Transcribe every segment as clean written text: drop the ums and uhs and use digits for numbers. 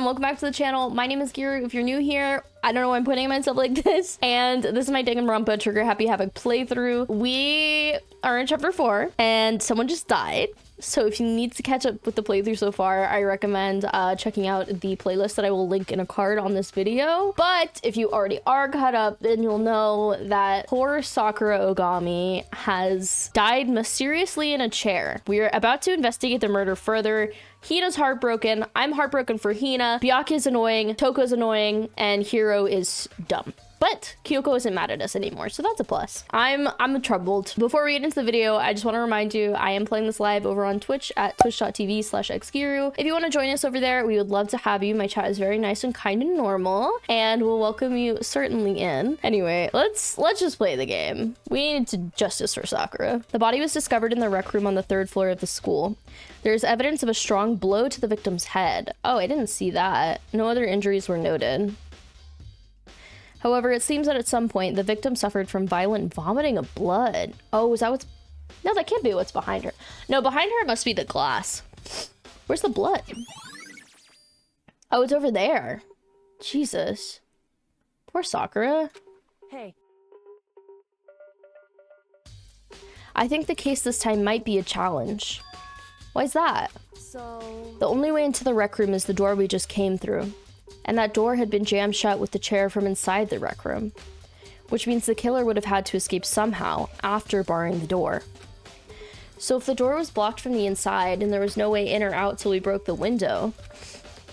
everyone, welcome back to the channel. My name is Giru. If you're new here, I don't know why I'm putting myself like this. And this is my Danganronpa Trigger Happy Havoc playthrough. We are in chapter 4 and someone just died. So if you need to catch up with the playthrough so far, I recommend checking out the playlist that I will link in a card on this video. But if you already are caught up, then you'll know that poor Sakura Ogami has died mysteriously in a chair. We are about to investigate the murder further. Hina's heartbroken. I'm heartbroken for Hina. Byakuya's annoying. Toko's annoying. And Hiro is dumb. But Kyoko isn't mad at us anymore, so that's a plus. I'm troubled. Before we get into the video, I just want to remind you, I am playing this live over on Twitch at twitch.tv/xgiru. If you want to join us over there, we would love to have you. My chat is very nice and kind and normal, and we'll welcome you certainly in. Anyway, let's just play the game. We need to justice for Sakura. The body was discovered in the rec room on the 3rd floor of the school. There's evidence of a strong blow to the victim's head. Oh, I didn't see that. No other injuries were noted. However, it seems that at some point, the victim suffered from violent vomiting of blood. Oh, is that what's... No, that can't be what's behind her. No, behind her must be the glass. Where's the blood? Oh, it's over there. Jesus. Poor Sakura. Hey. I think the case this time might be a challenge. Why's that? So... The only way into the rec room is the door we just came through. And that door had been jammed shut with the chair from inside the rec room, which means the killer would have had to escape somehow after barring the door. So if the door was blocked from the inside and there was no way in or out till we broke the window,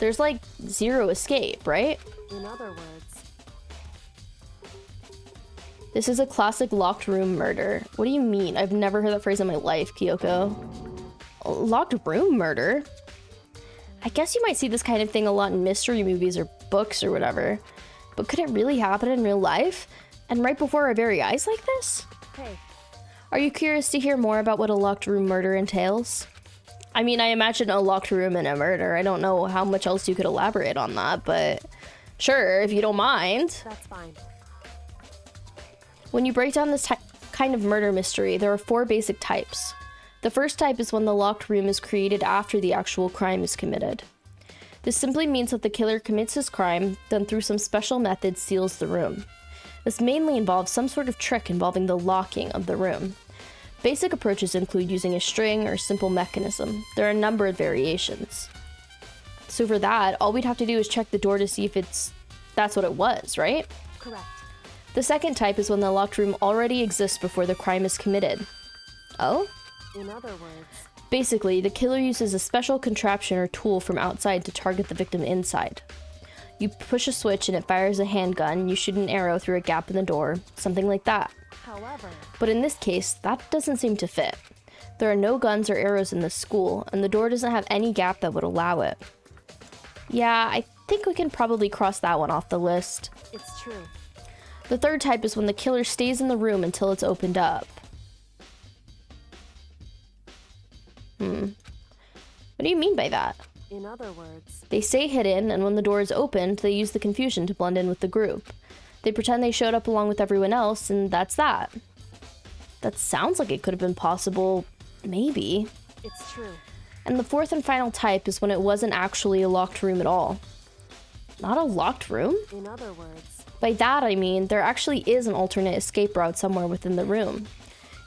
there's like zero escape, right? In other words, this is a classic locked room murder. What do you mean? I've never heard that phrase in my life, Kyoko. Locked room murder? I guess you might see this kind of thing a lot in mystery movies or books or whatever. But could it really happen in real life? And right before our very eyes like this? hey. Are you curious to hear more about what a locked room murder entails? I mean, I imagine a locked room and a murder. I don't know how much else you could elaborate on that, but sure, if you don't mind. That's fine. When you break down this kind of murder mystery, there are 4 basic types. The first type is when the locked room is created after the actual crime is committed. This simply means that the killer commits his crime, then through some special method seals the room. This mainly involves some sort of trick involving the locking of the room. Basic approaches include using a string or simple mechanism. There are a number of variations. So for that, all we'd have to do is check the door to see if that's what it was, right? Correct. The second type is when the locked room already exists before the crime is committed. Oh? In other words, basically, the killer uses a special contraption or tool from outside to target the victim inside. You push a switch and it fires a handgun, you shoot an arrow through a gap in the door, something like that. however, But in this case, that doesn't seem to fit. There are no guns or arrows in this school, and the door doesn't have any gap that would allow it. Yeah, I think we can probably cross that one off the list. it's true. The third type is when the killer stays in the room until it's opened up. What do you mean by that? In other words, They stay hidden, and when the door is opened, they use the confusion to blend in with the group. They pretend they showed up along with everyone else, and that's that. That sounds like it could have been possible, maybe. it's true. And the fourth and final type is when it wasn't actually a locked room at all. Not a locked room? In other words, By that I mean, there actually is an alternate escape route somewhere within the room.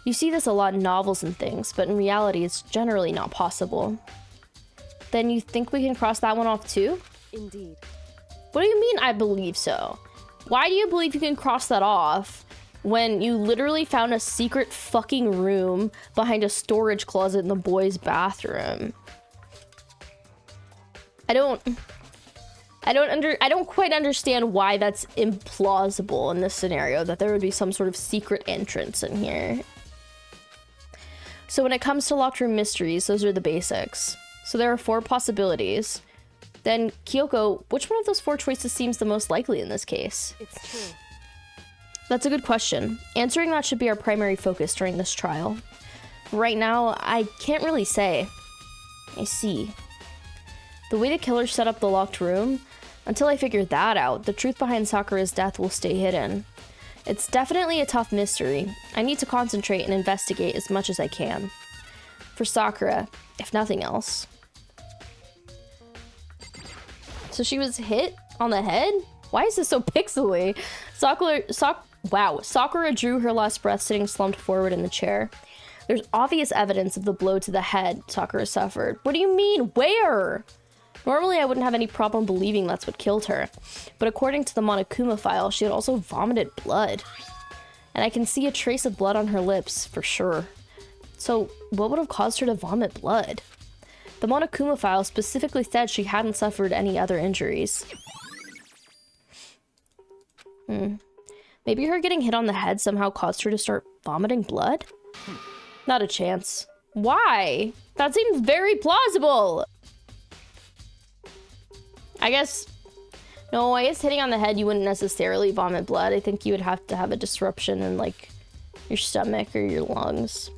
You see this a lot in novels and things, but in reality it's generally not possible. Then you think we can cross that one off too? indeed. What do you mean I believe so? Why do you believe you can cross that off when you literally found a secret fucking room behind a storage closet in the boys' bathroom? I don't quite understand why that's implausible in this scenario, that there would be some sort of secret entrance in here. So when it comes to locked room mysteries, those are the basics. So there are 4 possibilities. Then, Kyoko, which one of those 4 choices seems the most likely in this case? It's true. That's a good question. Answering that should be our primary focus during this trial. Right now, I can't really say. I see. The way the killer set up the locked room, until I figure that out, the truth behind Sakura's death will stay hidden. It's definitely a tough mystery. I need to concentrate and investigate as much as I can. For Sakura, if nothing else. So she was hit on the head? Why is this so pixely? Sakura drew her last breath sitting slumped forward in the chair. There's obvious evidence of the blow to the head Sakura suffered. What do you mean? Where? Normally, I wouldn't have any problem believing that's what killed her. But according to the Monokuma file, she had also vomited blood. And I can see a trace of blood on her lips, for sure. So, what would have caused her to vomit blood? The Monokuma file specifically said she hadn't suffered any other injuries. Maybe her getting hit on the head somehow caused her to start vomiting blood? Not a chance. Why? That seems very plausible. I guess hitting on the head, you wouldn't necessarily vomit blood. I think you would have to have a disruption in, like, your stomach or your lungs.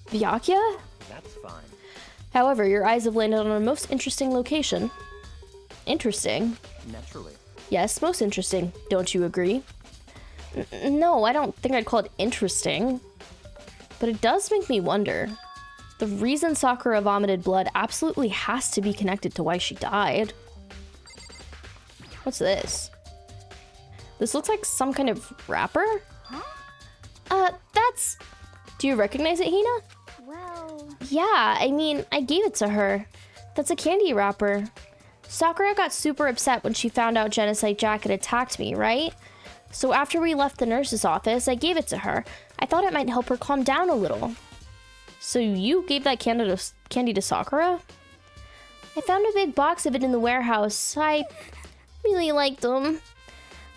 Vyakya? That's fine. However, your eyes have landed on a most interesting location. Interesting? Naturally. Yes, most interesting. Don't you agree? No, I don't think I'd call it interesting. But it does make me wonder. The reason Sakura vomited blood absolutely has to be connected to why she died. What's this? This looks like some kind of wrapper? Huh? That's... Do you recognize it, Hina? Well... Yeah, I mean, I gave it to her. That's a candy wrapper. Sakura got super upset when she found out Genocide Jack had attacked me, right? So after we left the nurse's office, I gave it to her. I thought it might help her calm down a little. So you gave that candy to Sakura? I found a big box of it in the warehouse. I really liked them.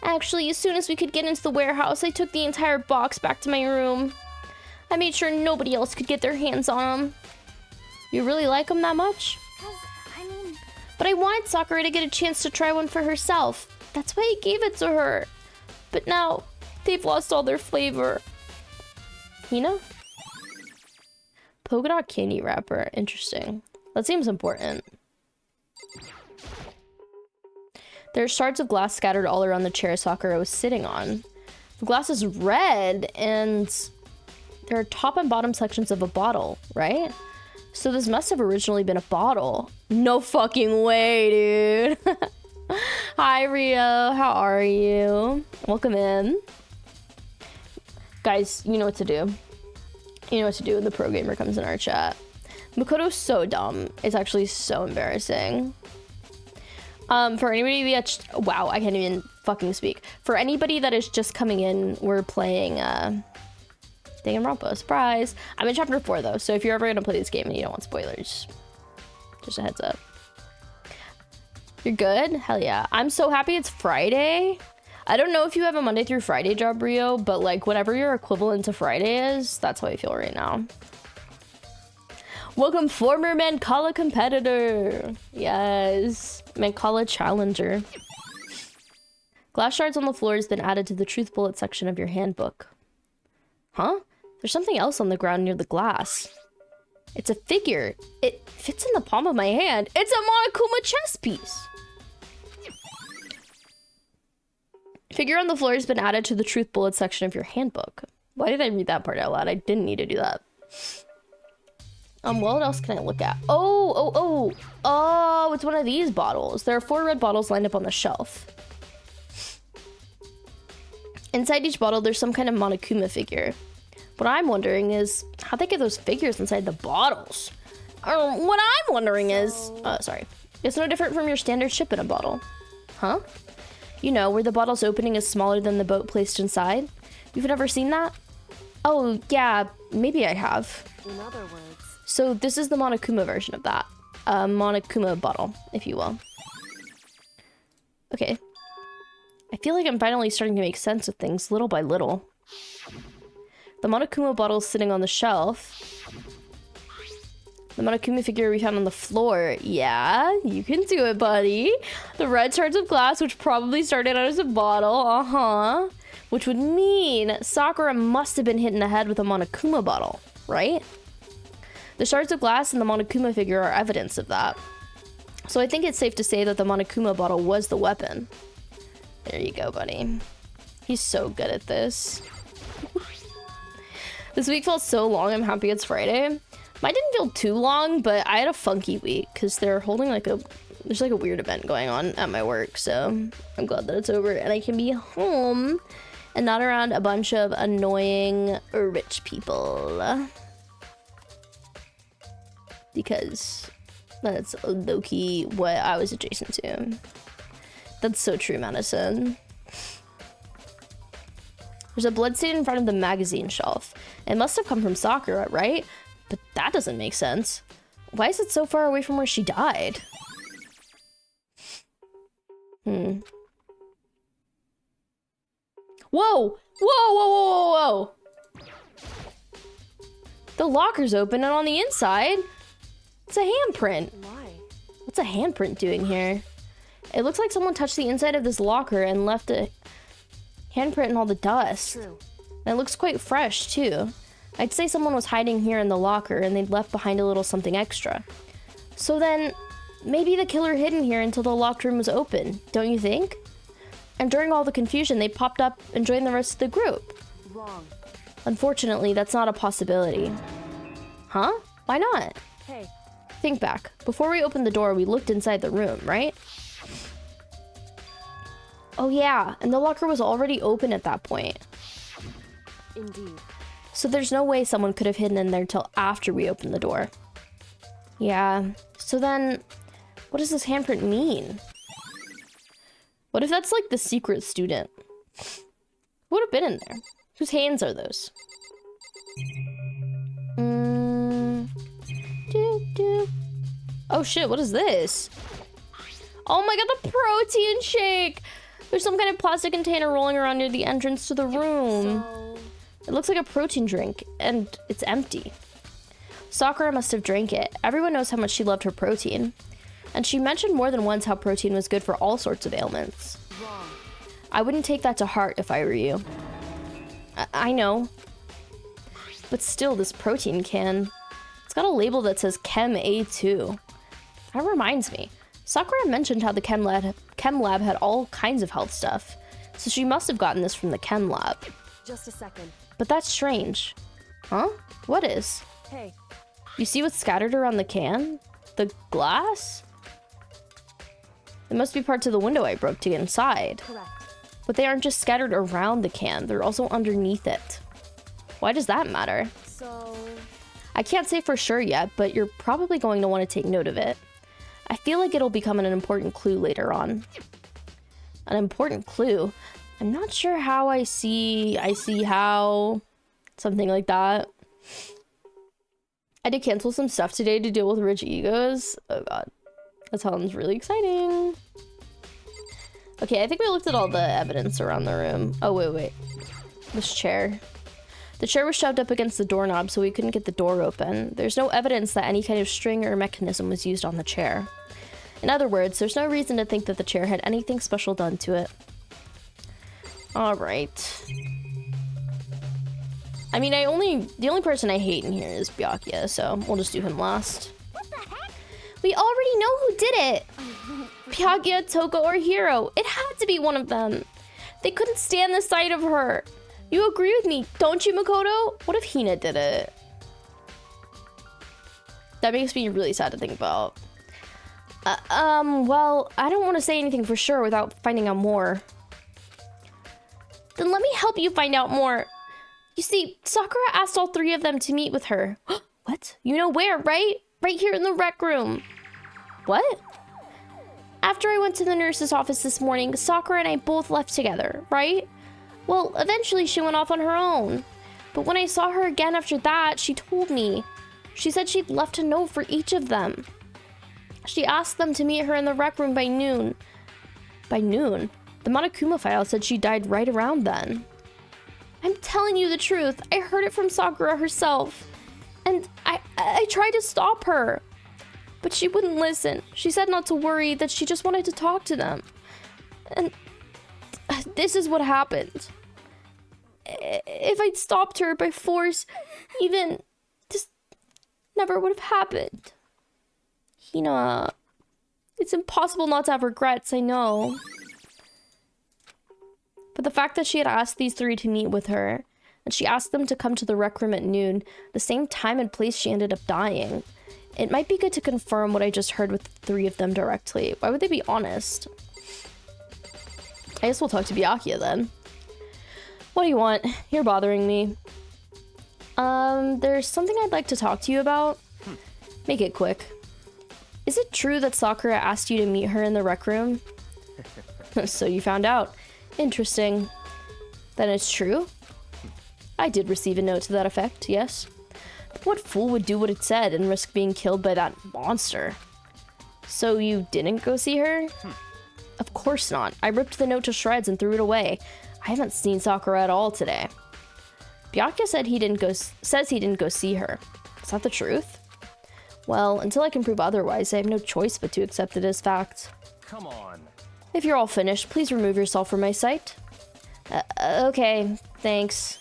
Actually, as soon as we could get into the warehouse, I took the entire box back to my room. I made sure nobody else could get their hands on them. You really like them that much? But I wanted Sakura to get a chance to try one for herself. That's why I gave it to her. But now, they've lost all their flavor. Hina? Polka dot candy wrapper. Interesting. That seems important. There are shards of glass scattered all around the chair Sakura was sitting on. The glass is red, and there are top and bottom sections of a bottle, right? So this must have originally been a bottle. No fucking way, dude. Hi, Rio. How are you? Welcome in. Guys, you know what to do. You know what to do when the pro gamer comes in our chat. Makoto's so dumb. It's actually so embarrassing. For anybody that... Wow, I can't even fucking speak. For anybody that is just coming in, we're playing... Danganronpa, surprise. I'm in chapter 4 though, so if you're ever gonna play this game and you don't want spoilers, just a heads up. You're good? Hell yeah. I'm so happy it's Friday. I don't know if you have a Monday through Friday job, Rio, but like whatever your equivalent to Friday is, that's how I feel right now. Welcome, former Mancala competitor. Yes, Mancala challenger. Glass shards on the floor has been added to the truth bullet section of your handbook. Huh? There's something else on the ground near the glass. It's a figure. It fits in the palm of my hand. It's a Monokuma chess piece. Figure on the floor has been added to the truth bullet section of your handbook. Why did I read that part out loud? I didn't need to do that. What else can I look at? Oh, it's one of these bottles. There are 4 red bottles lined up on the shelf. Inside each bottle, there's some kind of Monokuma figure. What I'm wondering is how'd they get those figures inside the bottles? What I'm wondering is, sorry, it's no different from your standard ship in a bottle. Huh? You know, where the bottle's opening is smaller than the boat placed inside? You've never seen that? Oh, yeah, maybe I have. In other words. So this is the Monokuma version of that. Monokuma bottle, if you will. Okay. I feel like I'm finally starting to make sense of things little by little. The Monokuma bottle is sitting on the shelf. The Monokuma figure we found on the floor. Yeah, you can do it, buddy. The red shards of glass, which probably started out as a bottle. Which would mean Sakura must have been hit in the head with a Monokuma bottle, right? The shards of glass and the Monokuma figure are evidence of that. So I think it's safe to say that the Monokuma bottle was the weapon. There you go, buddy. He's so good at this. This week felt so long, I'm happy it's Friday. Mine didn't feel too long, but I had a funky week because they're holding like a There's like a weird event going on at my work, so I'm glad that it's over and I can be home and not around a bunch of annoying rich people. Because that's low-key what I was adjacent to. That's so true, Madison. There's a bloodstain in front of the magazine shelf. It must have come from Sakura, right? But that doesn't make sense. Why is it so far away from where she died? Whoa! Whoa, whoa, whoa, whoa, whoa! The locker's open and on the inside, it's a handprint. Why? What's a handprint doing here? It looks like someone touched the inside of this locker and left a handprint in all the dust. True. And it looks quite fresh, too. I'd say someone was hiding here in the locker and they'd left behind a little something extra. So then, maybe the killer hid in here until the locked room was open, don't you think? And during all the confusion, they popped up and joined the rest of the group. Wrong. Unfortunately, that's not a possibility. Huh? Why not? Hey. Think back. Before we opened the door, we looked inside the room, right? Oh yeah, and the locker was already open at that point. Indeed. So there's no way someone could have hidden in there till after we opened the door. Yeah, so then, what does this handprint mean? What if that's like the secret student? Who would have been in there? Whose hands are those? Oh shit, what is this? Oh my god, the protein shake! There's some kind of plastic container rolling around near the entrance to the room. So... It looks like a protein drink, and it's empty. Sakura must have drank it. Everyone knows how much she loved her protein. And she mentioned more than once how protein was good for all sorts of ailments. Wrong. I wouldn't take that to heart if I were you. I know. But still, this protein can... It's got a label that says Chem A2. That reminds me. Sakura mentioned how the chem lab had all kinds of health stuff. So she must have gotten this from the chem lab. Just a second. But that's strange. Huh? What is? Hey. You see what's scattered around the can? The glass? It must be parts of the window I broke to get inside. Correct. But they aren't just scattered around the can, they're also underneath it. Why does that matter? So... I can't say for sure yet, but you're probably going to want to take note of it. I feel like it'll become an important clue later on. An important clue? I'm not sure how I see how... Something like that. I had to cancel some stuff today to deal with rich egos. Oh god. That sounds really exciting. Okay, I think we looked at all the evidence around the room. Oh, wait. This chair. The chair was shoved up against the doorknob so we couldn't get the door open. There's no evidence that any kind of string or mechanism was used on the chair. In other words, there's no reason to think that the chair had anything special done to it. Alright. I mean, the only person I hate in here is Byakuya, so we'll just do him last. What the heck? We already know who did it! Byakuya, Toko, or Hiro. It had to be one of them. They couldn't stand the sight of her. You agree with me, don't you, Makoto? What if Hina did it? That makes me really sad to think about. Well, I don't want to say anything for sure without finding out more. Then let me help you find out more. You see, Sakura asked all three of them to meet with her. What? You know where, right? Right here in the rec room. What? After I went to the nurse's office this morning, Sakura and I both left together, right? Well, eventually she went off on her own. But when I saw her again after that, she told me. She said she'd left a note for each of them. She asked them to meet her in the rec room by noon. By noon? The Monokuma file said she died right around then. I'm telling you the truth. I heard it from Sakura herself. And I tried to stop her. But she wouldn't listen. She said not to worry, that she just wanted to talk to them. And this is what happened. If I'd stopped her by force, even this never would have happened. Hina, it's impossible not to have regrets, I know. But the fact that she had asked these three to meet with her, and she asked them to come to the rec room at noon, the same time and place she ended up dying, It might be good to confirm what I just heard with the three of them directly. Why would they be honest? I guess we'll talk to Byakuya then. What do you want? You're bothering me. There's something I'd like to talk to you about. Make it quick. Is it true that Sakura asked you to meet her in the rec room? So you found out. Interesting. Then it's true? I did receive a note to that effect, yes. But what fool would do what it said and risk being killed by that monster? So you didn't go see her? Of course not. I ripped the note to shreds and threw it away. I haven't seen Sakura at all today. Byakuya said says he didn't go see her. Is that the truth? Well, until I can prove otherwise, I have no choice but to accept it as fact. Come on. If you're all finished, please remove yourself from my sight. Okay, thanks.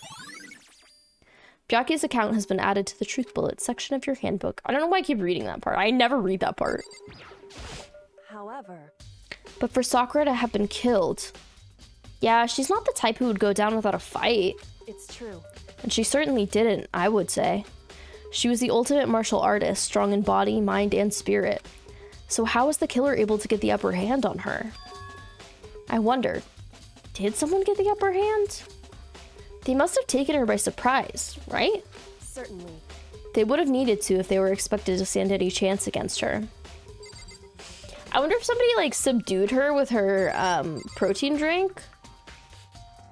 Byakuya's account has been added to the Truth Bullet section of your handbook. I don't know why I keep reading that part. I never read that part. However, But for Sakura to have been killed... Yeah, she's not the type who would go down without a fight. it's true. And she certainly didn't, I would say. She was the ultimate martial artist, strong in body, mind, and spirit. So how was the killer able to get the upper hand on her? I wonder, did someone get the upper hand? They must have taken her by surprise, right? Certainly. They would have needed to if they were expected to stand any chance against her. I wonder if somebody, like, subdued her with her, protein drink?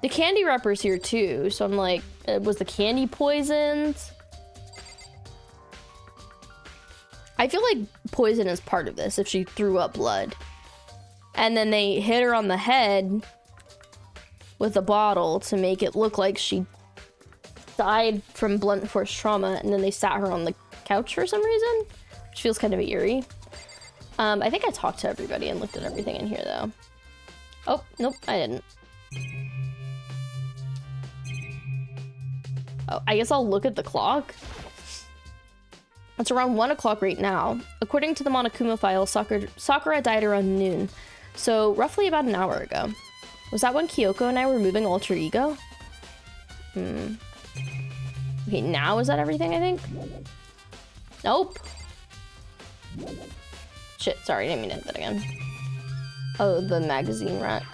The candy wrapper's here, too, so I'm like, was the candy poisoned? I feel like poison is part of this, if she threw up blood. And then they hit her on the head with a bottle to make it look like she died from blunt force trauma, and then they sat her on the couch for some reason, which feels kind of eerie. I think I talked to everybody and looked at everything in here, though. Oh, nope, I didn't. Oh, I guess I'll look at the clock. It's around 1 o'clock right now. According to the Monokuma file, Sakura died around noon, so roughly about an hour ago. Was that when Kyoko and I were moving Alter Ego? Okay, now is that everything, I think? Nope. Shit, sorry, I didn't mean to hit that again. Oh, the magazine rack.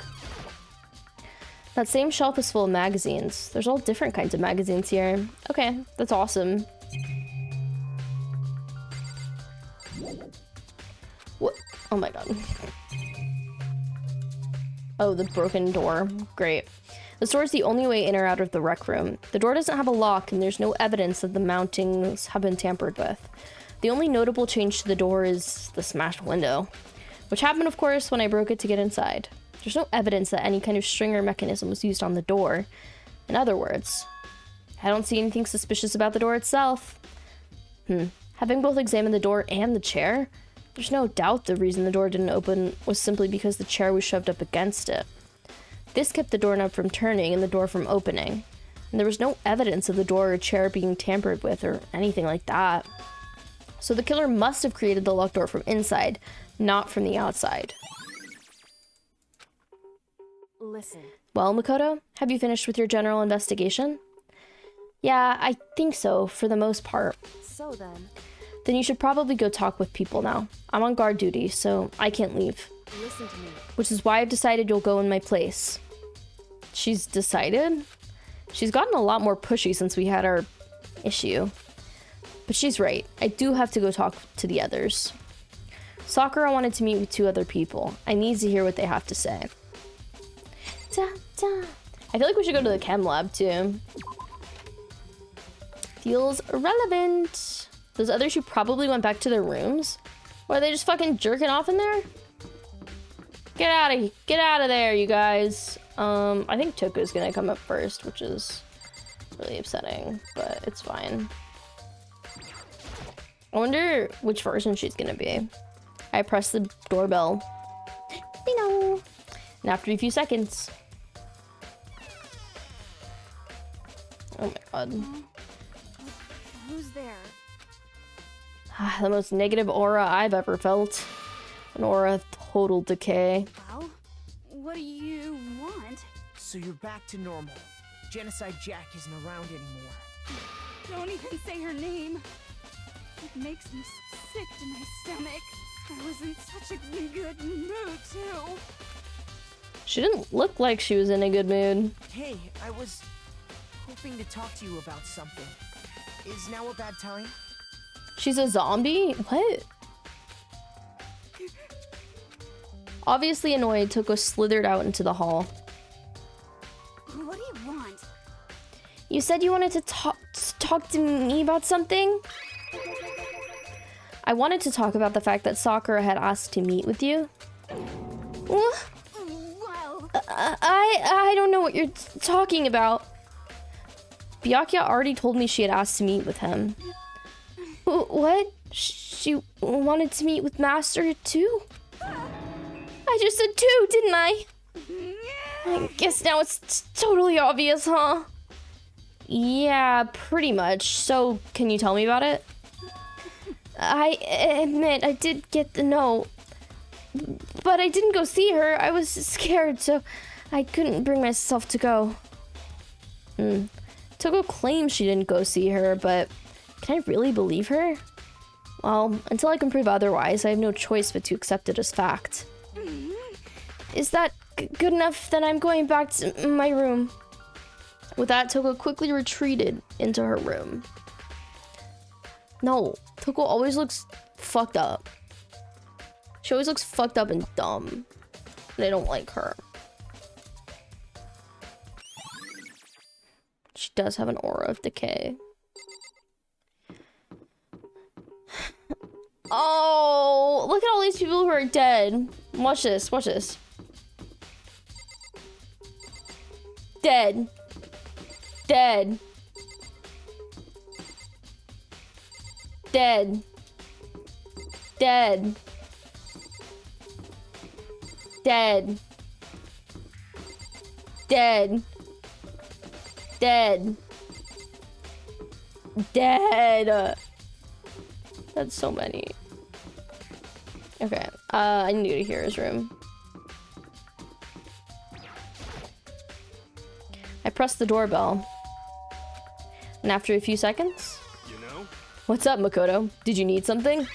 That same shelf is full of magazines. There's all different kinds of magazines here. Okay, that's awesome. What? Oh my god. Oh, the broken door. Great. The door is the only way in or out of the rec room. The door doesn't have a lock, and there's no evidence that the mountings have been tampered with. The only notable change to the door is the smashed window, which happened, of course, when I broke it to get inside. There's no evidence that any kind of stringer mechanism was used on the door. In other words, I don't see anything suspicious about the door itself. Having both examined the door and the chair, there's no doubt the reason the door didn't open was simply because the chair was shoved up against it. This kept the doorknob from turning and the door from opening, and there was no evidence of the door or chair being tampered with or anything like that. So the killer must have created the locked door from inside, not from the outside. Listen. Well, Makoto, have you finished with your general investigation? Yeah, I think so, for the most part. So then. Then you should probably go talk with people now. I'm on guard duty, so I can't leave. Listen to me. Which is why I've decided you'll go in my place. She's decided? She's gotten a lot more pushy since we had our issue. But she's right. I do have to go talk to the others. Sakura wanted to meet with 2 other people. I need to hear what they have to say. Da, da. I feel like we should go to the chem lab too. Feels relevant. Those others who probably went back to their rooms? Or are they just fucking jerking off in there? Get out of there, you guys. I think Toko's gonna come up first, which is really upsetting, but it's fine. I wonder which version she's gonna be. I press the doorbell. Ding dong. And after a few seconds. Oh my god. Who's there? The most negative aura I've ever felt. An aura of total decay. Well, what do you want? So you're back to normal. Genocide Jack isn't around anymore. Don't even say her name. It makes me sick to my stomach. I was in such a good mood, too. She didn't look like she was in a good mood. Hey, I was hoping to talk to you about something. Is now a bad time? She's a zombie? What? Obviously annoyed, Toko slithered out into the hall. What do you want? You said you wanted to talk to me about something? I wanted to talk about the fact that Sakura had asked to meet with you. Well, I don't know what you're talking about. Byakuya already told me she had asked to meet with him. What? She wanted to meet with Master too? I just said two, didn't I? I guess now it's totally obvious, huh? Yeah, pretty much. So, can you tell me about it? I admit I did get the note, but I didn't go see her. I was scared, so I couldn't bring myself to go. Toko claims she didn't go see her, but can I really believe her? Well, until I can prove otherwise, I have no choice but to accept it as fact. Is that good enough? Then I'm going back to my room. With that, Toko quickly retreated into her room. No, Toko always looks fucked up. She always looks fucked up and dumb. And I don't like her. She does have an aura of decay. Oh, look at all these people who are dead. Watch this, watch this. Dead. Dead. Dead. Dead. Dead. Dead. Dead. Dead. That's so many. Okay, I need to go to Hero's room. I pressed the doorbell. And after a few seconds... You know? What's up, Makoto? Did you need something?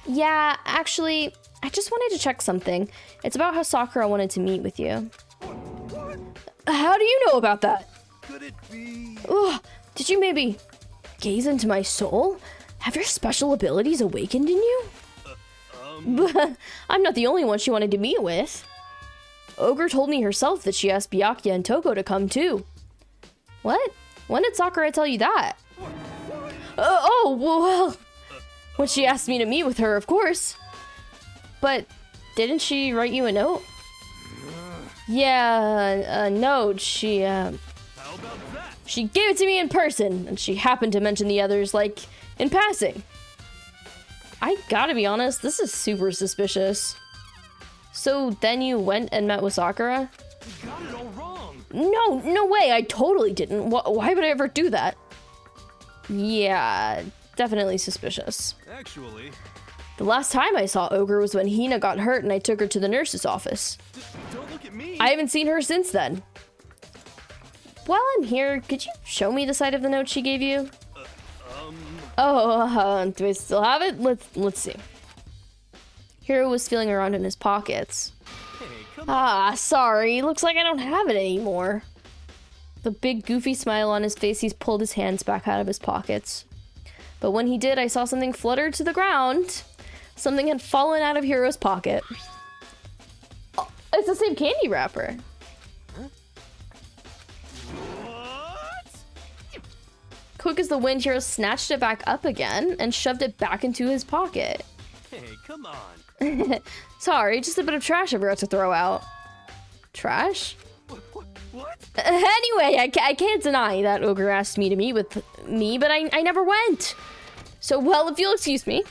Yeah, actually, I just wanted to check something. It's about how Sakura wanted to meet with you. What? How do you know about that? Could it be? Ugh, did you maybe gaze into my soul? Have your special abilities awakened in you? I'm not the only one she wanted to meet with. Ogre told me herself that she asked Byakuya and Toko to come too. What? When did Sakura tell you that? Oh, well, when she asked me to meet with her, of course. But didn't she write you a note? Yeah, a note. She How about that? She gave it to me in person, and she happened to mention the others, like, in passing. I gotta be honest, this is super suspicious. So then you went and met with Sakura? You got it all wrong. No way, I totally didn't. Why would I ever do that? Yeah, definitely suspicious. Actually, The last time I saw Ogre was when Hina got hurt and I took her to the nurse's office. don't look at me. I haven't seen her since then. While I'm here, could you show me the side of the note she gave you? Oh, do I still have it? Let's see. Hiro was feeling around in his pockets. Hey, come on. Sorry. Looks like I don't have it anymore. With a big goofy smile on his face, he's pulled his hands back out of his pockets. But when he did, I saw something flutter to the ground. Something had fallen out of Hiro's pocket. Oh, it's the same candy wrapper. What? Quick as the wind, Hiro snatched it back up again and shoved it back into his pocket. Hey, come on. Sorry, just a bit of trash I forgot to throw out. Trash? What? Anyway, I can't deny that Ogre asked me to meet with me, but I never went. So, well, if you'll excuse me.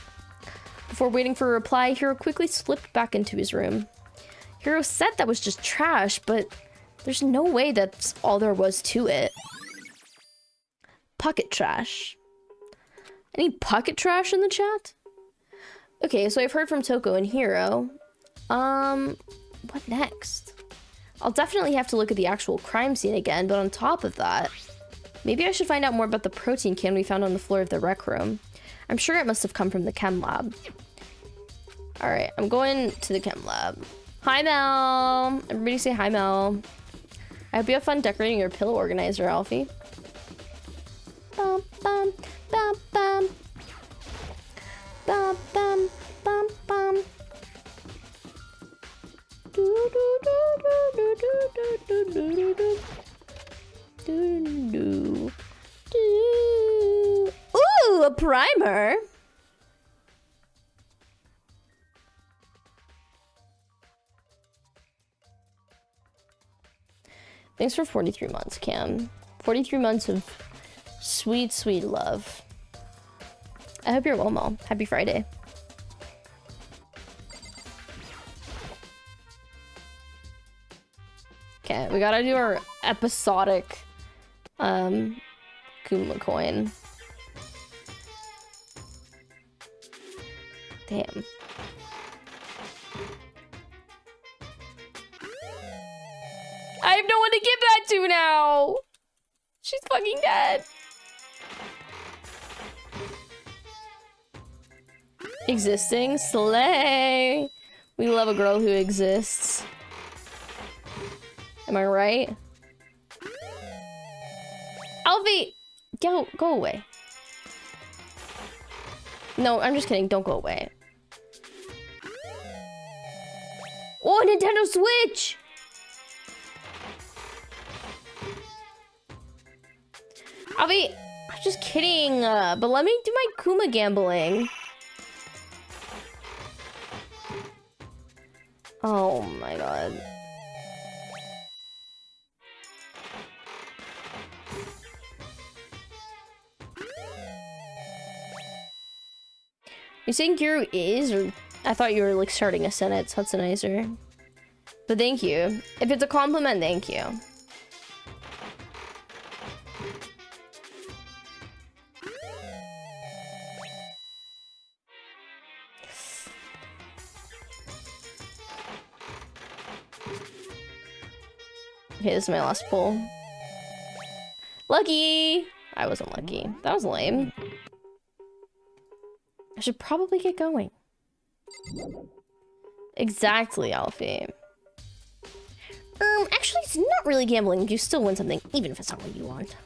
Before waiting for a reply, Hiro quickly slipped back into his room. Hiro said that was just trash, but there's no way that's all there was to it. Pocket trash. Any pocket trash in the chat? Okay, so I've heard from Toko and Hiro. What next? I'll definitely have to look at the actual crime scene again, but on top of that... Maybe I should find out more about the protein can we found on the floor of the rec room. I'm sure it must have come from the chem lab. All right, I'm going to the chem lab. Hi, Mel. Everybody say hi, Mel. I hope you have fun decorating your pillow organizer, Alfie. Bum, bum, bum, bum. Bum, bum, bum, bum. Do, do, do, do, do, do, do, do, do. Do, do, do. Ooh, a primer. Thanks for 43 months, Cam. 43 months of sweet, sweet love. I hope you're well, Mel. Happy Friday. Okay, we gotta do our episodic Kuma coin. Damn. I have no one to give that to now. She's fucking dead. Existing slay. We love a girl who exists. Am I right? Alfie, go away. No, I'm just kidding. Don't go away. Oh, Nintendo Switch. Alfie, I'm just kidding. But let me do my Kuma gambling. Oh my god. You're saying Guru is, or I thought you were like starting a sentence. That's nicer. But thank you. If it's a compliment, thank you. Okay, this is my last pull. Lucky! I wasn't lucky. That was lame. I should probably get going. Exactly, Alfie. Actually, it's not really gambling. You still win something, even if it's not what you want.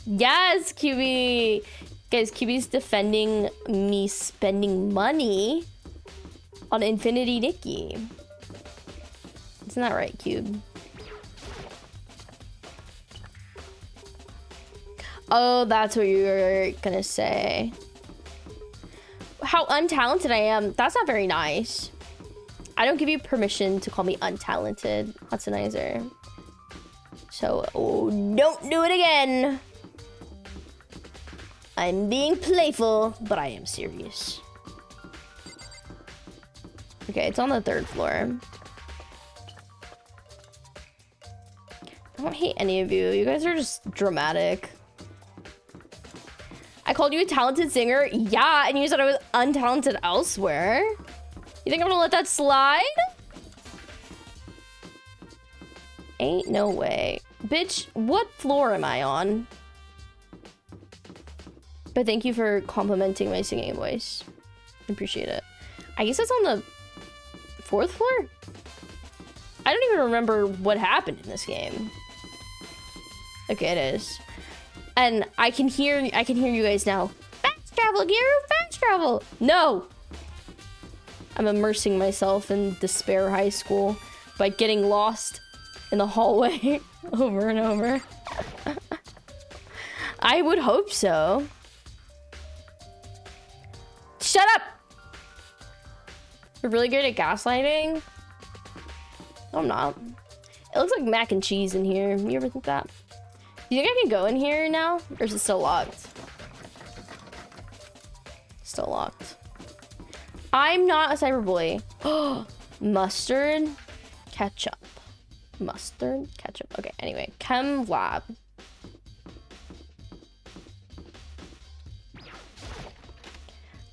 Yes, QB! Guys, QB's defending me spending money on Infinity Nikki. Isn't that right, Cube? Oh, that's what you were gonna say. How untalented I am. That's not very nice. I don't give you permission to call me untalented. That's nicer. So, don't do it again. I'm being playful, but I am serious. Okay, it's on the 3rd floor. I don't hate any of you. You guys are just dramatic. I called you a talented singer? Yeah, and you said I was untalented elsewhere. You think I'm gonna let that slide? Ain't no way. Bitch, what floor am I on? But thank you for complimenting my singing voice. I appreciate it. I guess it's on the 4th floor? I don't even remember what happened in this game. Okay, it is. And I can hear you guys now. Fast travel, Guru, fast travel. No. I'm immersing myself in Despair High School by getting lost in the hallway over and over. I would hope so. Shut up. You're really good at gaslighting? No, I'm not. It looks like mac and cheese in here. You ever think that? Do you think I can go in here now? Or is it still locked? Still locked. I'm not a cyberboy. Mustard, ketchup. Mustard, ketchup. Okay, anyway. Chem lab.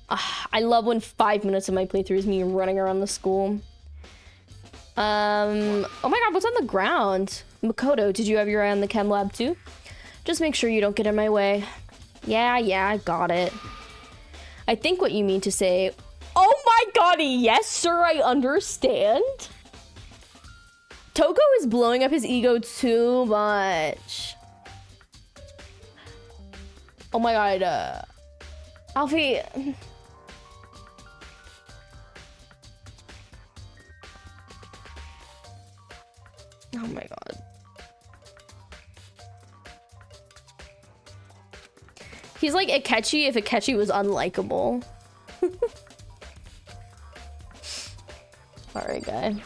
I love when 5 minutes of my playthrough is me running around the school. Oh my god, what's on the ground? Makoto, did you have your eye on the chem lab too? Just make sure you don't get in my way. Yeah, I got it. I think what you mean to say, oh my god, yes sir, I understand. Toko is blowing up his ego too much. Oh my god, Alfie. Oh my god. He's like Akechi if Akechi was unlikable. Alright, guy.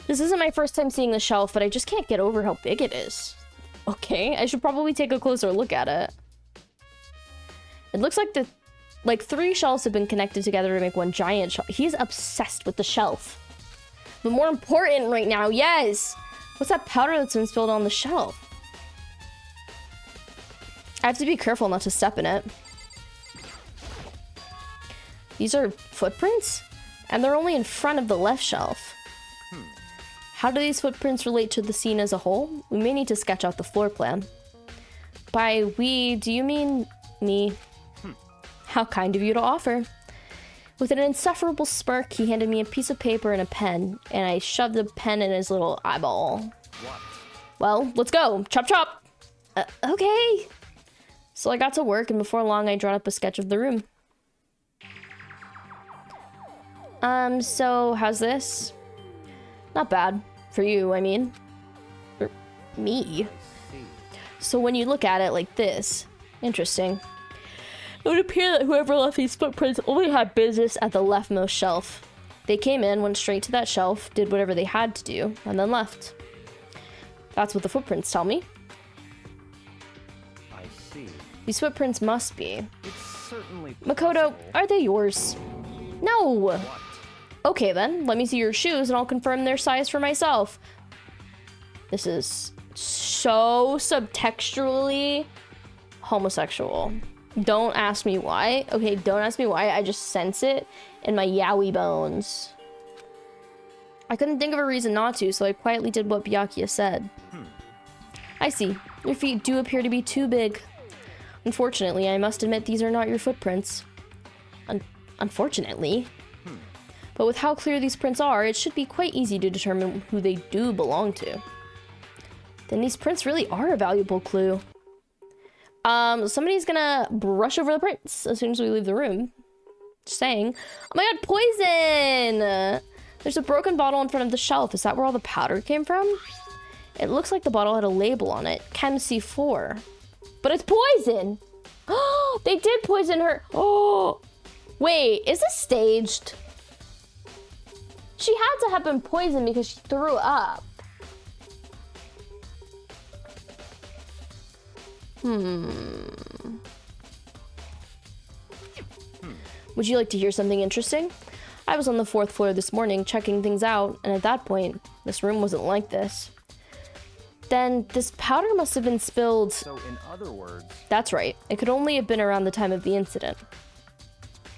This isn't my first time seeing the shelf, but I just can't get over how big it is. Okay, I should probably take a closer look at it. It looks like 3 shelves have been connected together to make one giant shelf. He's obsessed with the shelf. But more important right now, yes! What's that powder that's been spilled on the shelf? I have to be careful not to step in it. These are footprints? And they're only in front of the left shelf. How do these footprints relate to the scene as a whole? We may need to sketch out the floor plan. By we, do you mean me? How kind of you to offer. With an insufferable smirk, he handed me a piece of paper and a pen, and I shoved the pen in his little eyeball. What? Well, let's go. Chop chop. Okay. So I got to work, and before long, I drawn up a sketch of the room. So how's this? Not bad. For you, I mean. For me. So when you look at it like this, interesting. It would appear that whoever left these footprints only had business at the leftmost shelf. They came in, went straight to that shelf, did whatever they had to do, and then left. That's what the footprints tell me. I see. These footprints must be. It's certainly Makoto, possible. are they yours? No! What? Okay then, let me see your shoes and I'll confirm their size for myself. This is so subtextually homosexual. Don't ask me why. Okay, don't ask me why. I just sense it in my yaoi bones. I couldn't think of a reason not to, so I quietly did what Byakuya said. I see. Your feet do appear to be too big. Unfortunately, I must admit these are not your footprints. Unfortunately. But with how clear these prints are, it should be quite easy to determine who they do belong to. Then these prints really are a valuable clue. Somebody's gonna brush over the prints as soon as we leave the room. Just saying. Oh my god, poison! There's a broken bottle in front of the shelf. Is that where all the powder came from? It looks like the bottle had a label on it. Chem C4. But it's poison! Oh, they did poison her. Oh, wait, is this staged? She had to have been poisoned because she threw up. Would you like to hear something interesting? I was on the 4th floor this morning checking things out, and at that point, this room wasn't like this. Then this powder must have been spilled. So in other words, That's right. It could only have been around the time of the incident.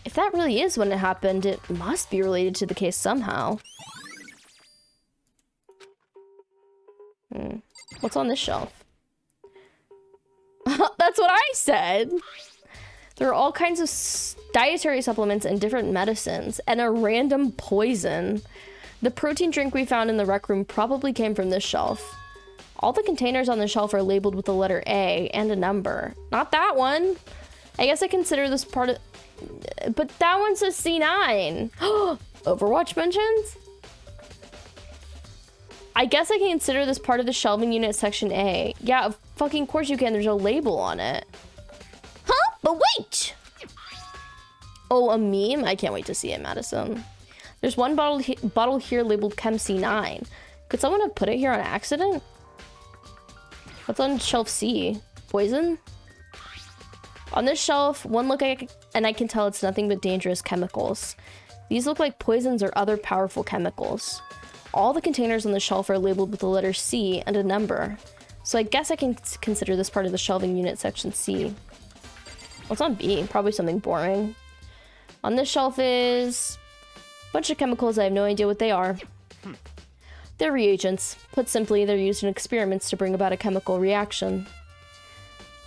If that really is when it happened, it must be related to the case somehow. What's on this shelf? That's what I said! There are all kinds of dietary supplements and different medicines, and a random poison. The protein drink we found in the rec room probably came from this shelf. All the containers on the shelf are labeled with the letter A and a number. Not that one! I guess I consider this part of... But that one says C9. Overwatch mentions? I guess I can consider this part of the shelving unit section A. Yeah, of fucking course you can. There's a label on it. Huh? But wait! Oh, a meme? I can't wait to see it, Madison. There's one bottle here labeled Chem C9. Could someone have put it here on accident? What's on shelf C? Poison? On this shelf, one look and I can tell it's nothing but dangerous chemicals. These look like poisons or other powerful chemicals. All the containers on the shelf are labeled with the letter C and a number. So I guess I can consider this part of the shelving unit section C. What's on B? Probably something boring. On this shelf is a bunch of chemicals. I have no idea what they are. They're reagents. Put simply, they're used in experiments to bring about a chemical reaction.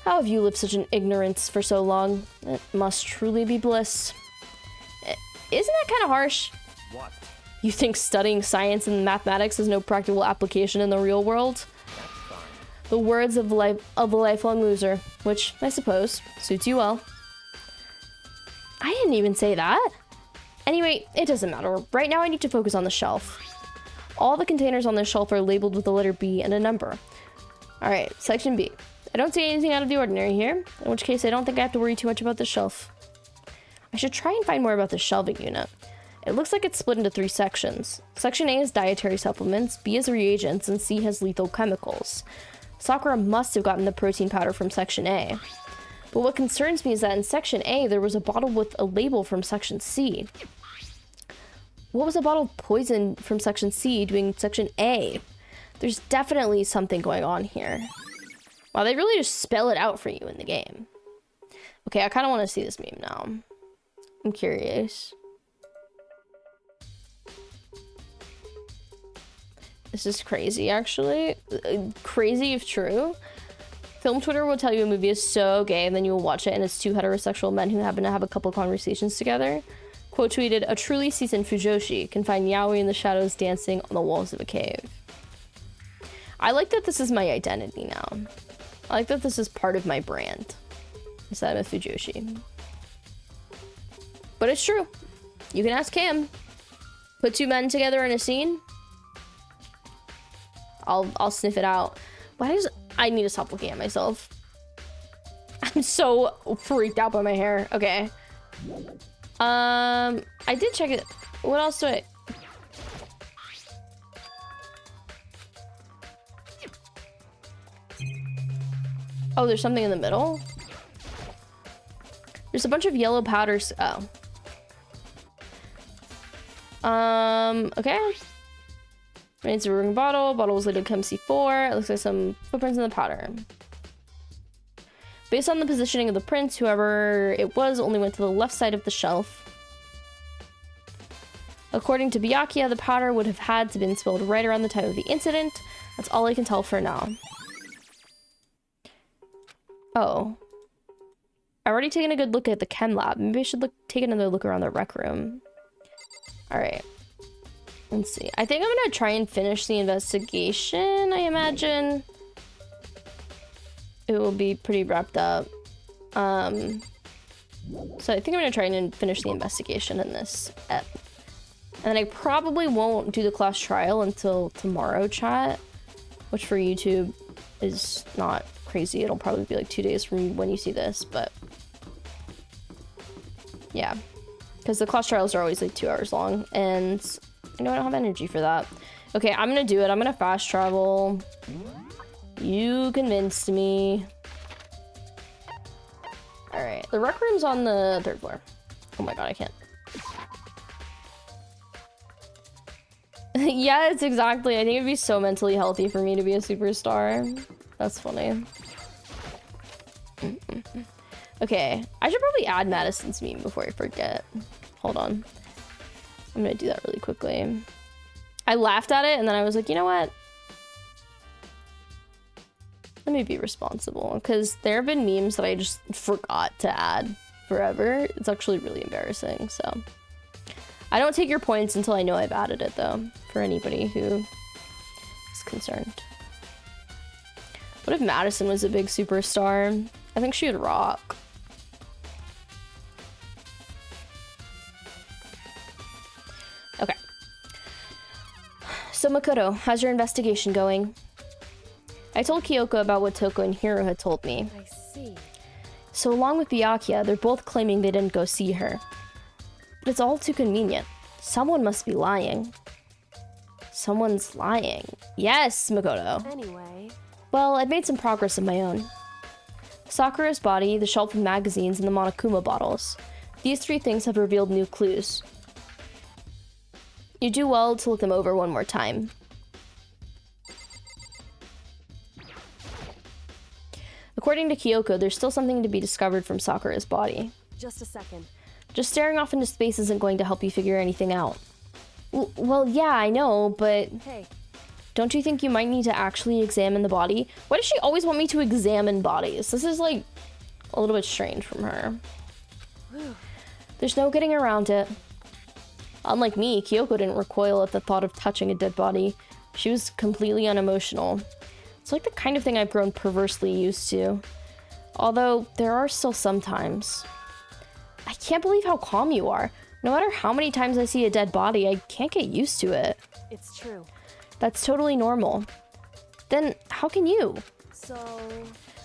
How have you lived such in ignorance for so long? It must truly be bliss. Isn't that kind of harsh? What? You think studying science and mathematics has no practical application in the real world? That's fine. The words of a lifelong loser, which, I suppose, suits you well. I didn't even say that. Anyway, it doesn't matter. Right now I need to focus on the shelf. All the containers on this shelf are labeled with the letter B and a number. Alright, section B. I don't see anything out of the ordinary here, in which case I don't think I have to worry too much about the shelf. I should try and find more about the shelving unit. It looks like it's split into 3 sections. Section A is dietary supplements, B is reagents, and C has lethal chemicals. Sakura must have gotten the protein powder from Section A. But what concerns me is that in Section A, there was a bottle with a label from Section C. What was a bottle of poison from Section C doing in Section A? There's definitely something going on here. Wow, they really just spell it out for you in the game. Okay, I kind of want to see this meme now. I'm curious. This is crazy, actually. Crazy if true. Film Twitter will tell you a movie is so gay, and then you will watch it, and it's 2 heterosexual men who happen to have a couple conversations together. Quote tweeted, "A truly seasoned fujoshi can find yaoi in the shadows dancing on the walls of a cave." I like that this is my identity now. I like that this is part of my brand. Is that I'm a fujoshi. But it's true. You can ask Cam. Put 2 men together in a scene. I'll sniff it out. Why does I need to stop looking at myself? I'm so freaked out by my hair. Okay. I did check it. What else do I? Oh, there's something in the middle. There's a bunch of yellow powders. Oh. Okay. It's a brewing bottle. Bottle was labeled Chem C4. It looks like some footprints in the powder. Based on the positioning of the prints, whoever it was only went to the left side of the shelf. According to Byakuya, the powder would have had to been spilled right around the time of the incident. That's all I can tell for now. Oh. I've already taken a good look at the chem lab. Maybe I should take another look around the rec room. Alright. Let's see. I think I'm gonna try and finish the investigation, I imagine. It will be pretty wrapped up. So I think I'm gonna try and finish the investigation in this ep. And then I probably won't do the class trial until tomorrow, chat. Which for YouTube is not crazy. It'll probably be like 2 days from when you see this, but... yeah. Because the class trials are always like 2 hours long, and... I know I don't have energy for that. Okay, I'm gonna do it. I'm gonna fast travel. You convinced me. Alright, the rec room's on the 3rd floor. Oh my god, I can't. Yeah, it's exactly. I think it'd be so mentally healthy for me to be a superstar. That's funny. Okay, I should probably add Madison's meme before I forget. Hold on. I'm gonna do that really quickly. I laughed at it and then I was like, you know what? Let me be responsible, because there have been memes that I just forgot to add forever. It's actually really embarrassing, so. I don't take your points until I know I've added it though, for anybody who is concerned. What if Madison was a big superstar? I think she would rock. Okay. So Makoto, how's your investigation going? I told Kyoko about what Toko and Hiro had told me. I see. So along with Byakuya, they're both claiming they didn't go see her. But it's all too convenient. Someone must be lying. Someone's lying. Yes, Makoto. Anyway. Well, I've made some progress of my own. Sakura's body, the shelf of magazines, and the Monokuma bottles. These 3 things have revealed new clues. You do well to look them over one more time. According to Kyoko, there's still something to be discovered from Sakura's body. Just a second. Just staring off into space isn't going to help you figure anything out. Well, yeah, I know, but... Hey, Don't you think you might need to actually examine the body? Why does she always want me to examine bodies? This is like a little bit strange from her. There's no getting around it. Unlike me, Kyoko didn't recoil at the thought of touching a dead body. She was completely unemotional. It's like the kind of thing I've grown perversely used to. Although, there are still some times. I can't believe how calm you are. No matter how many times I see a dead body, I can't get used to it. It's true. That's totally normal. Then, how can you? So...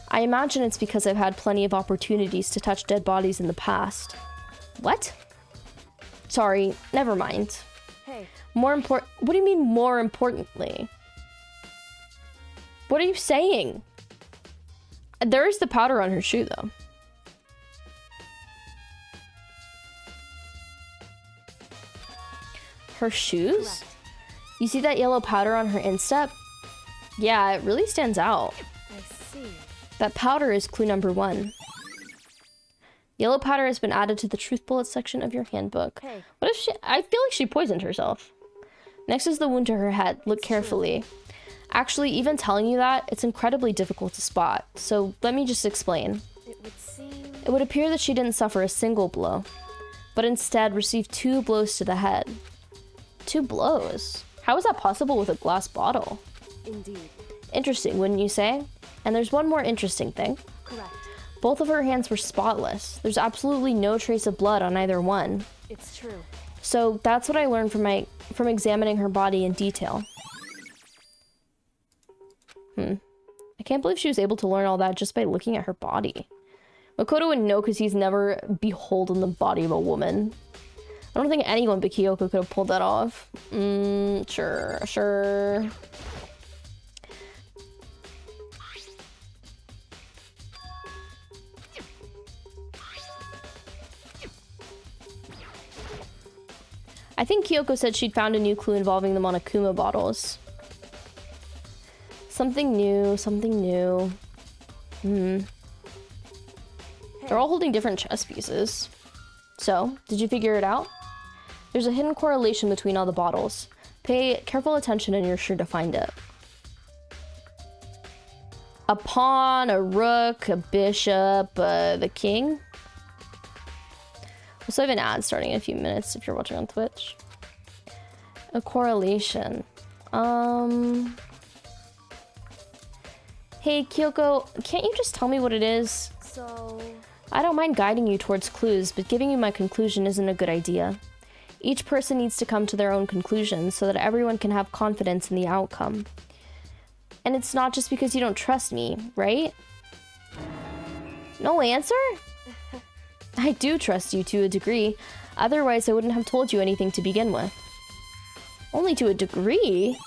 I imagine it's because I've had plenty of opportunities to touch dead bodies in the past. What? Sorry, never mind. Hey, What do you mean, more importantly? What are you saying? There is the powder on her shoe, though. Her shoes? correct. You see that yellow powder on her instep? Yeah, it really stands out. I see. That powder is clue number 1. Yellow powder has been added to the truth bullet section of your handbook. Hey. What if she... I feel like she poisoned herself. Next is the wound to her head. Look carefully. Actually, even telling you that, it's incredibly difficult to spot. So let me just explain. It would seem... It would appear that she didn't suffer a single blow, but instead received 2 blows to the head. 2 blows? How is that possible with a glass bottle? Indeed. Interesting, wouldn't you say? And there's one more interesting thing. Correct. Both of her hands were spotless. There's absolutely no trace of blood on either one. It's true. So that's what I learned from examining her body in detail. I can't believe she was able to learn all that just by looking at her body. Makoto would know because he's never beholden the body of a woman. I don't think anyone but Kyoko could have pulled that off. Sure. I think Kyoko said she'd found a new clue involving the Monokuma bottles. Something new. They're all holding different chess pieces. So, did you figure it out? There's a hidden correlation between all the bottles. Pay careful attention and you're sure to find it. A pawn, a rook, a bishop, the king. Also have an ad starting in a few minutes if you're watching on Twitch. A correlation. Hey, Kyoko, can't you just tell me what it is? So... I don't mind guiding you towards clues, but giving you my conclusion isn't a good idea. Each person needs to come to their own conclusion so that everyone can have confidence in the outcome. And it's not just because you don't trust me, right? No answer? I do trust you to a degree. Otherwise, I wouldn't have told you anything to begin with. Only to a degree?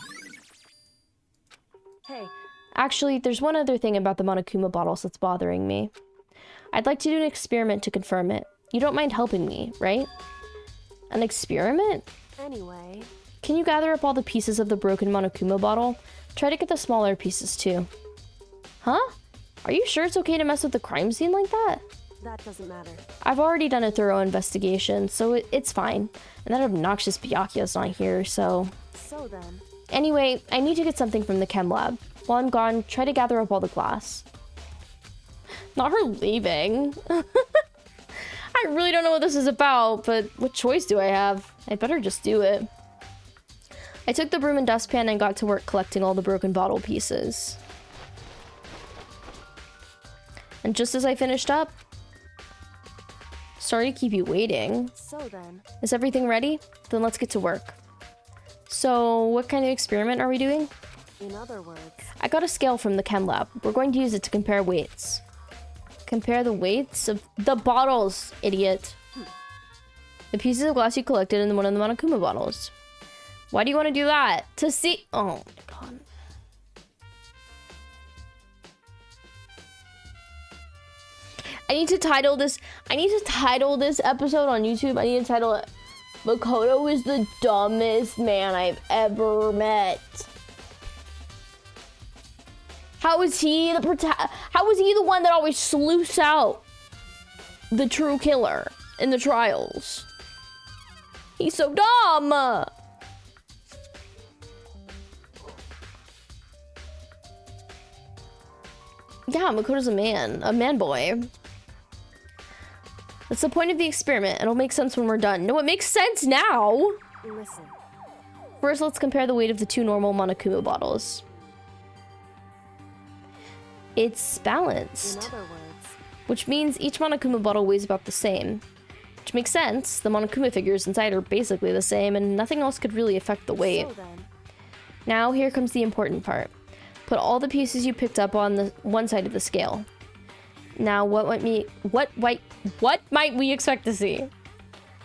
Hey, Actually, there's one other thing about the Monokuma bottles that's bothering me. I'd like to do an experiment to confirm it. You don't mind helping me, right? An experiment? anyway... Can you gather up all the pieces of the broken Monokuma bottle? Try to get the smaller pieces too. Huh? Are you sure it's okay to mess with the crime scene like that? That doesn't matter. I've already done a thorough investigation, so it's fine. And that obnoxious Byakuya's not here, so... So then... Anyway, I need to get something from the chem lab. While I'm gone, try to gather up all the glass. Not her leaving. I really don't know what this is about, but what choice do I have? I better just do it. I took the broom and dustpan and got to work collecting all the broken bottle pieces. And just as I finished up... Sorry to keep you waiting. So then... Is everything ready? Then let's get to work. So, what kind of experiment are we doing? In other words... I got a scale from the chem lab. We're going to use it to compare weights. Compare the weights of the bottles, idiot. The pieces of glass you collected in one of the Monokuma bottles. Why do you want to do that? To see... Oh, my God. I need to title this episode on YouTube. I need to title it, Makoto is the dumbest man I've ever met. How is he the one that always sleuths out the true killer in the trials? He's so dumb. Yeah, Makoto's a man boy. That's the point of the experiment. It'll make sense when we're done. No, it makes sense now. Listen. First, let's compare the weight of the two normal Monokuma bottles. It's balanced. In other words, Which means each Monokuma bottle weighs about the same. Which makes sense. The Monokuma figures inside are basically the same, and nothing else could really affect the weight. so then, Now, here comes the important part. Put all the pieces you picked up on the one side of the scale. Now, what might we expect to see?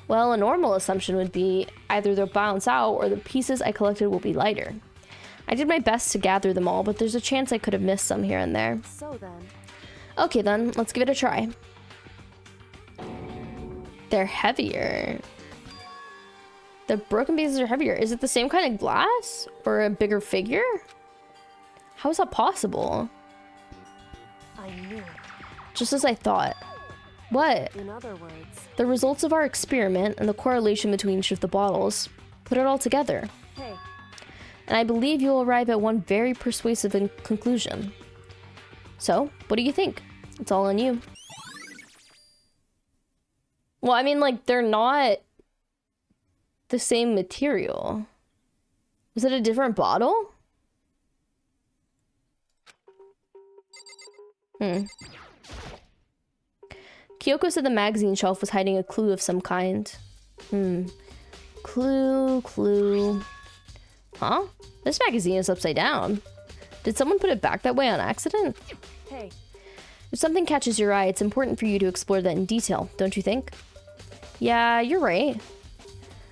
Well, a normal assumption would be either they'll balance out or the pieces I collected will be lighter. I did my best to gather them all, but there's a chance I could have missed some here and there. so then, Okay then, let's give it a try. They're heavier. The broken pieces are heavier. Is it the same kind of glass? Or a bigger figure? How is that possible? I knew it. Just as I thought. What? In other words, The results of our experiment and the correlation between each of the bottles. Put it all together. hey, And I believe you'll arrive at one very persuasive conclusion. So, what do you think? It's all on you. Well, I mean, like, they're not the same material. Was it a different bottle? Kyoko said the magazine shelf was hiding a clue of some kind. Clue. Huh? This magazine is upside down. Did someone put it back that way on accident? hey, If something catches your eye, it's important for you to explore that in detail, don't you think? Yeah, you're right.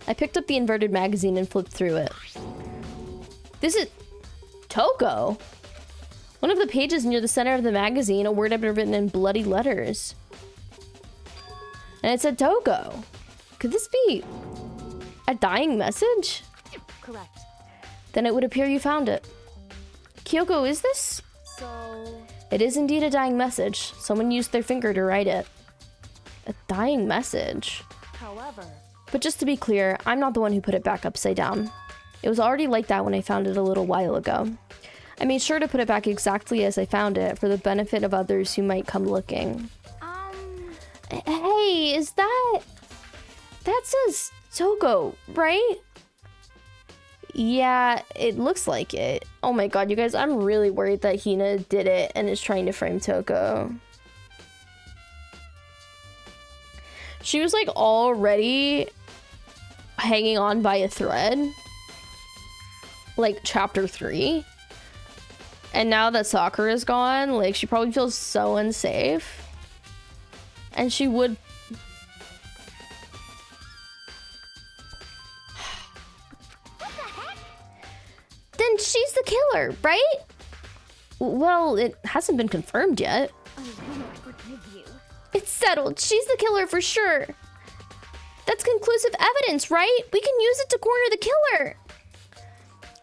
I picked up the inverted magazine and flipped through it. This is... Toko! One of the pages near the center of the magazine, a word had been written in bloody letters. And it said Toko. Could this be a dying message? correct. Then it would appear you found it. Kyoko, is this? So, It is indeed a dying message. Someone used their finger to write it. A dying message. however, But just to be clear, I'm not the one who put it back upside down. It was already like that when I found it a little while ago. I made sure to put it back exactly as I found it for the benefit of others who might come looking. Hey, is that... That says Toko, right? Yeah, it looks like it. Oh my god, you guys, I'm really worried that Hina did it and is trying to frame Toko. She was like already hanging on by a thread. Like chapter 3. And now that Sakura is gone, like she probably feels so unsafe. And she would... Then she's the killer, right? Well, it hasn't been confirmed yet. I won't forgive you. It's settled. She's the killer for sure. That's conclusive evidence, right? We can use it to corner the killer.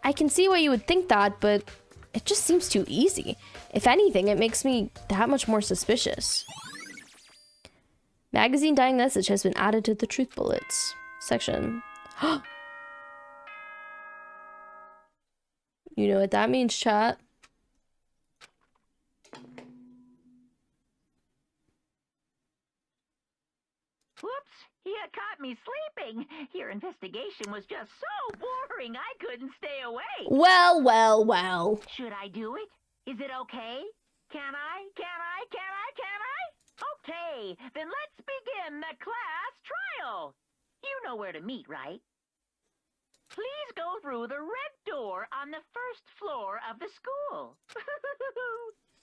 I can see why you would think that, but it just seems too easy. If anything, it makes me that much more suspicious. Magazine dying message has been added to the truth bullets section. You know what that means, chat. Whoops, you caught me sleeping. Your investigation was just so boring, I couldn't stay awake. Well. Should I do it? Is it okay? Can I? Okay, then let's begin the class trial. You know where to meet, right? Please go through the red door on the first floor of the school.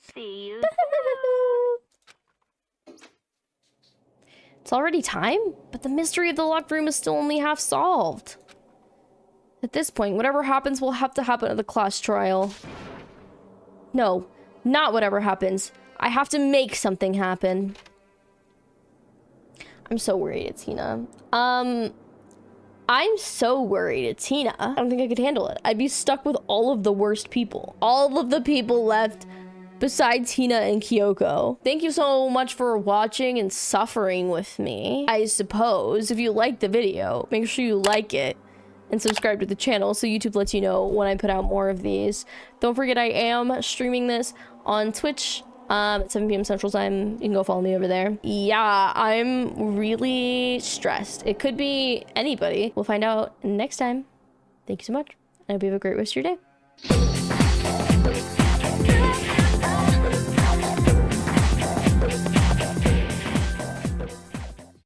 See you soon. It's already time, but the mystery of the locked room is still only half solved. At this point, whatever happens will have to happen at the class trial. No, not whatever happens. I have to make something happen. I'm so worried it's Hina. I'm so worried it's Hina. I don't think I could handle it. I'd be stuck with all of the worst people. All of the people left besides Hina and Kyoko. Thank you so much for watching and suffering with me. I suppose if you liked the video, make sure you like it and subscribe to the channel so YouTube lets you know when I put out more of these. Don't forget I am streaming this on Twitch at 7 p.m. Central Time. You can go follow me over there. Yeah, I'm really stressed. It could be anybody. We'll find out next time. Thank you so much. I hope you have a great rest of your day.